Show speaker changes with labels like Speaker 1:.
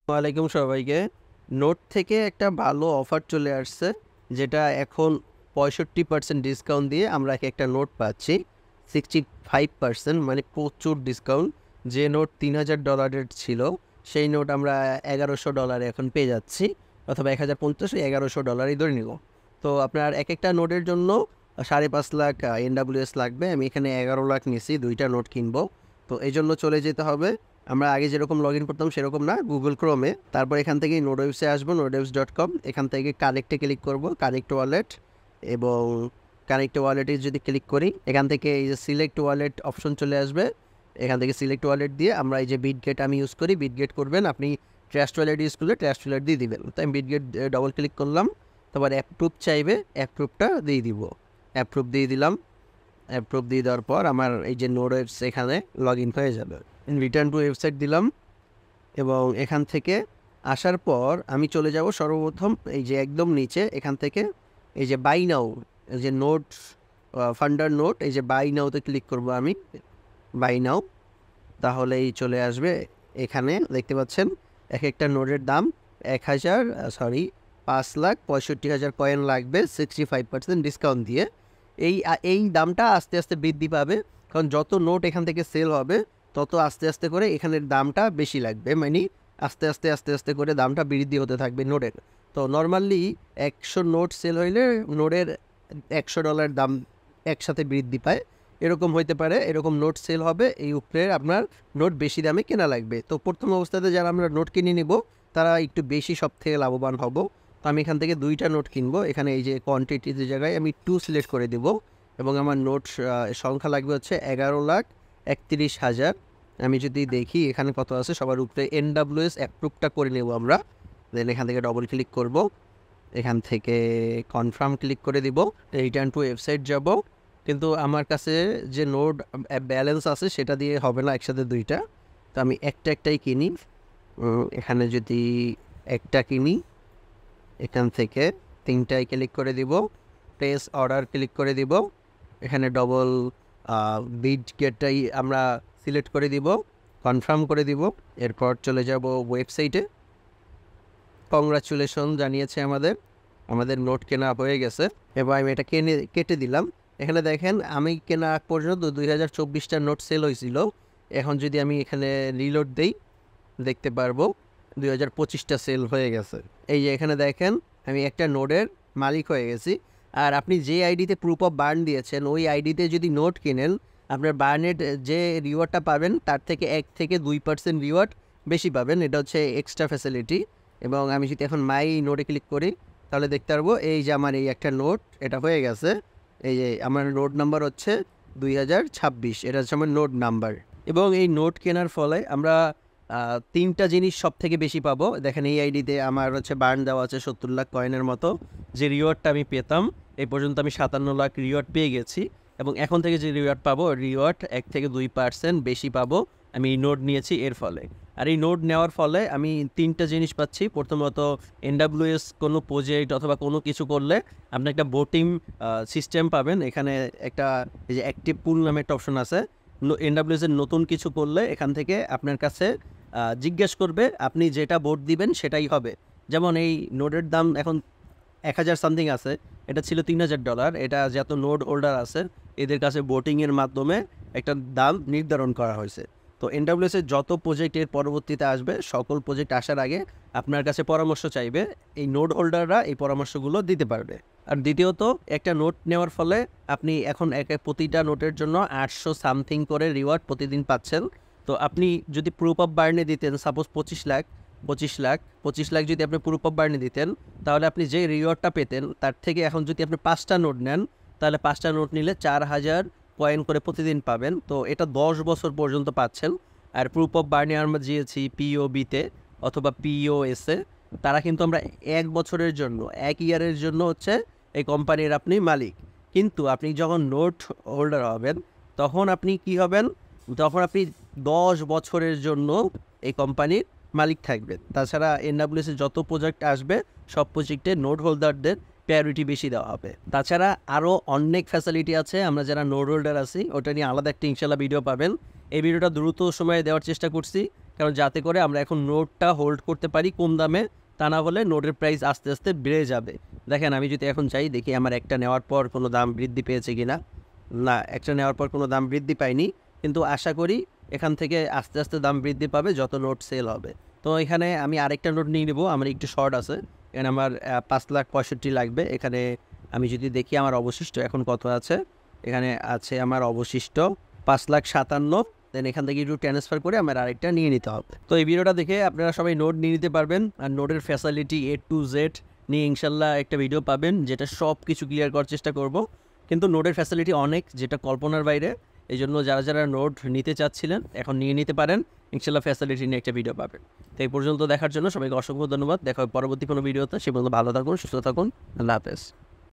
Speaker 1: ওয়ালাইকুম সবাইকে। নোট থেকে একটা ভালো অফার চলে আসছে, যেটা এখন 65% ডিসকাউন্ট দিয়ে আমরা একটা নোট পাচ্ছি 65%, মানে প্রচুর ডিসকাউন্ট। যে নোট $3000 ছিল, সেই নোট আমরা $1100 এখন পেয়ে যাচ্ছি, অথবা 1050, $1100 ধরে নিব। তো আপনার একটা নোটের জন্য 5.5 লাখ NWS লাগবে। আমি এখানে 11 লাখ নিয়েছি, দুইটা নোট কিনবো। তো এই জন্য চলে যেতে হবে, আমরা আগে যেরকম লগ ইন করতাম সেরকম না, গুগল ক্রোমে। তারপর এখান থেকে নোডওয়েবসে আসবো, নোডওয়েবস.com। এখান থেকে কানেক্টে ক্লিক করব, কানেক্ট ওয়ালেট। এবং কানেক্ট ওয়ালেটে যদি ক্লিক করি, এখান থেকে এই যে সিলেক্ট ওয়ালেট অপশন চলে আসবে। এখান থেকে সিলেক্ট ওয়ালেট দিয়ে আমরা এই যে বিটগেট আমি ইউজ করি, বিটগেট করবেন। আপনি ট্রাস্ট ওয়ালেট ইউজ করলে ট্রাস্ট ওয়ালেট দিয়ে দিবেন। তো আমি বিটগেট ডবল ক্লিক করলাম। তারপর অ্যাপ্রুভ চাইবে, অ্যাপ্রুভটা দিয়ে দিব। অ্যাপ্রুভ দিয়ে দিলাম। অ্যাপ্রুভ দিয়ে দেওয়ার পর আমার এই যে নোডওয়েবস এখানে লগ ইন হয়ে যাবে। রিটার্ন টু ওয়েবসাইট দিলাম, এবং এখান থেকে আসার পর আমি চলে যাব সর্বপ্রথম এই যে একদম নিচে, এখান থেকে এই যে বাই নাও, এই যে নোট ফান্ডার নোট, এই যে বাই নাওতে ক্লিক করব আমি, বাই নাও। তাহলেই চলে আসবে। এখানে দেখতে পাচ্ছেন একটা নোটের দাম 5,65,000 কয়েন লাগবে 65% ডিসকাউন্ট দিয়ে। এই দামটা আস্তে আস্তে বৃদ্ধি পাবে, কারণ যত নোট এখান থেকে সেল হবে তত আস্তে আস্তে করে এখানের দামটা বেশি লাগবে, মানে আস্তে আস্তে আস্তে আস্তে করে দামটা বৃদ্ধি হতে থাকবে নোটের। তো নর্মালি 100 নোট সেল হইলে নোটের $100 দাম একসাথে বৃদ্ধি পায়। এরকম হইতে পারে, এরকম নোট সেল হবে, এই উপরে আপনার নোট বেশি দামে কেনা লাগবে। তো প্রথম অবস্থাতে যারা আমরা নোট কিনে নিব, তারা একটু বেশি সব থেকে লাভবান হব। তো আমি এখান থেকে 2টা নোট কিনবো। এখানে এই যে কোয়ান্টিটির জায়গায় আমি 2 সিলেক্ট করে দেব, এবং আমার নোট সংখ্যা লাগবে হচ্ছে 11,31,000। আমি যদি দেখি এখানে কত আছে, সবার উপরে NWS অ্যাপ্রুভটা করে নেব আমরা। দেন এখান থেকে ডবল ক্লিক করব, এখান থেকে কনফার্ম ক্লিক করে দিব, রিটার্ন টু ওয়েবসাইট যাব। কিন্তু আমার কাছে যে নোট ব্যালেন্স আছে সেটা দিয়ে হবে না একসাথে দুইটা, তো আমি একটাই কিনি। এখানে যদি একটা কিনি, এখান থেকে 3টায় ক্লিক করে দিব, প্লেস অর্ডার ক্লিক করে দিব। এখানে ডবল বিট গেটটাই আমরা সিলেক্ট করে দিব, কনফার্ম করে দিব। এরপর চলে যাব ওয়েবসাইটে। কংগ্রাচুলেশন জানিয়েছে আমাদের নোট কেনা হয়ে গেছে। এবার আমি এটা কেটে দিলাম। এখানে দেখেন আমি কেনা আগ পর্যন্ত 2024টা নোট সেল হয়েছিল। এখন যদি আমি এখানে রিলোড দেই, দেখতে পারবো 2025টা সেল হয়ে গেছে। এই যে এখানে দেখেন আমি একটা নোটের মালিক হয়ে গেছি। আর আপনি যে আইডিতে প্রুফ অফ বার্ন দিয়েছেন, ওই আইডিতে যদি নোট কিনেন, আপনার বার্নের যে রিওয়ার্ডটা পাবেন তার থেকে 1 থেকে 2% রিওয়ার্ড বেশি পাবেন। এটা হচ্ছে এক্সট্রা ফ্যাসিলিটি। এবং আমি যদি এখন মাই নোটে ক্লিক করি, তাহলে দেখতে পারবো এই যে আমার এই একটা নোট এটা হয়ে গেছে। এই যে আমার নোট নাম্বার হচ্ছে 2026, এটা হচ্ছে আমার নোট নাম্বার। এবং এই নোট কেনার ফলে আমরা 3টা জিনিস সব থেকে বেশি পাবো। দেখেন এই আইডিতে আমার হচ্ছে বার্ন দেওয়া আছে 70 লাখ কয়েনের মতো। যে রিওয়ার্ডটা আমি পেতাম, এই পর্যন্ত আমি 57 লাখ রিওয়ার্ড পেয়ে গেছি। এবং এখন থেকে যে রিওয়ার্ড পাবো, রিওয়ার্ড 1 থেকে 2% বেশি পাবো আমি এই নোট নিয়েছি এর ফলে। আর এই নোট নেওয়ার ফলে আমি 3টা জিনিস পাচ্ছি। প্রথমত, NWS কোনো প্রজেক্ট অথবা কোনো কিছু করলে আপনি একটা ভোটিং সিস্টেম পাবেন। এখানে একটা এই যে অ্যাক্টিভ পুল নামে একটা অপশন আছে। NWS এর নতুন কিছু করলে এখান থেকে আপনার কাছে জিজ্ঞেস করবে, আপনি যেটা ভোট দিবেন সেটাই হবে। যেমন এই নোটের দাম এখন 1000 সামথিং আছে, এটা ছিল $3000। এটা যত নোট হোল্ডার আছে এদের কাছে ভোটিংয়ের মাধ্যমে একটা দাম নির্ধারণ করা হয়েছে। তো NWS এর যত প্রজেক্ট এর পরবর্তীতে আসবে, সকল প্রজেক্ট আসার আগে আপনার কাছে পরামর্শ চাইবে, এই নোট হোল্ডাররা এই পরামর্শগুলো দিতে পারবে। আর দ্বিতীয়ত, একটা নোট নেওয়ার ফলে আপনি এখন প্রতিটা নোটের জন্য 800 সামথিং করে রিওয়ার্ড প্রতিদিন পাচ্ছেন। তো আপনি যদি প্রুফ অফ বার্নে দিতেন, সাপোজ 25 লাখ যদি আপনি প্রুফ অফ বার্নে দিতেন, তাহলে আপনি যে রিওয়ার্ডটা পেতেন তার থেকে এখন যদি আপনি 5টা নোট নেন, তাহলে 5টা নোট নিলে 4000 কয়েন করে প্রতিদিন পাবেন। তো এটা 10 বছর পর্যন্ত পাচ্ছেন। আর প্রুফ অফ বার্নে আমরা দিয়েছি POB-তে অথবা POS-এ, তারা কিন্তু আমরা 1 বছরের জন্য, 1 ইয়ারের জন্য হচ্ছে এই কোম্পানির আপনি মালিক। কিন্তু আপনি যখন নোট হোল্ডার হবেন, তখন আপনি কি হবেন, তখন আপনি 10 বছরের জন্য এই কোম্পানির মালিক থাকবেন। তাছাড়া NWS এর যত প্রজেক্ট আসবে, সব প্রজেক্টে নোট হোল্ডারদের প্রায়োরিটি বেশি দেওয়া হবে। তাছাড়া আরও অনেক ফ্যাসিলিটি আছে, আমরা যারা নোট হোল্ডার আছি ওটা নিয়ে আলাদা একটা ইনশাল্লাহ ভিডিও পাবেন। এই ভিডিওটা দ্রুত সময়ে দেওয়ার চেষ্টা করছি, কারণ যাতে করে আমরা এখন নোটটা হোল্ড করতে পারি কম দামে, তা না হলে নোটের প্রাইস আস্তে আস্তে বেড়ে যাবে। দেখেন আমি যদি এখন চাই দেখি আমার একটা নেওয়ার পর কোনো দাম বৃদ্ধি পেয়েছে কিনা, না একটা নেওয়ার পর কোনো দাম বৃদ্ধি পায়নি, কিন্তু আশা করি এখান থেকে আস্তে আস্তে দাম বৃদ্ধি পাবে যত নোট সেল হবে। তো এখানে আমি আরেকটা নোট নিয়ে নেবো, আমার একটু শর্ট আছে, এখানে আমার 5,65,000 লাগবে। এখানে আমি যদি দেখি আমার অবশিষ্ট এখন কত আছে, এখানে আছে আমার অবশিষ্ট 5,57,000। দেন এখান থেকে একটু ট্রান্সফার করে আমার আরেকটা নিয়ে নিতে হবে। তো এই ভিডিওটা দেখে আপনারা সবাই নোট নিয়ে নিতে পারবেন, আর নোটের ফ্যাসিলিটি A to Z নিয়ে ইনশাল্লাহ একটা ভিডিও পাবেন, যেটা সব কিছু ক্লিয়ার করার চেষ্টা করব। কিন্তু নোটের ফ্যাসিলিটি অনেক, যেটা কল্পনার বাইরে। এই জন্য যারা যারা নোট নিতে চাচ্ছিলেন এখন নিয়ে নিতে পারেন, ইনশাল্লাহ ফ্যাসিলিটি নিয়ে একটা ভিডিও পাবেন। তো এই পর্যন্ত দেখার জন্য সবাইকে অসংখ্য ধন্যবাদ। দেখা হবে পরবর্তী কোনো ভিডিওতে। সে পর্যন্ত ভালো থাকুন, সুস্থ থাকুন, আল্লাহ হাফেজ।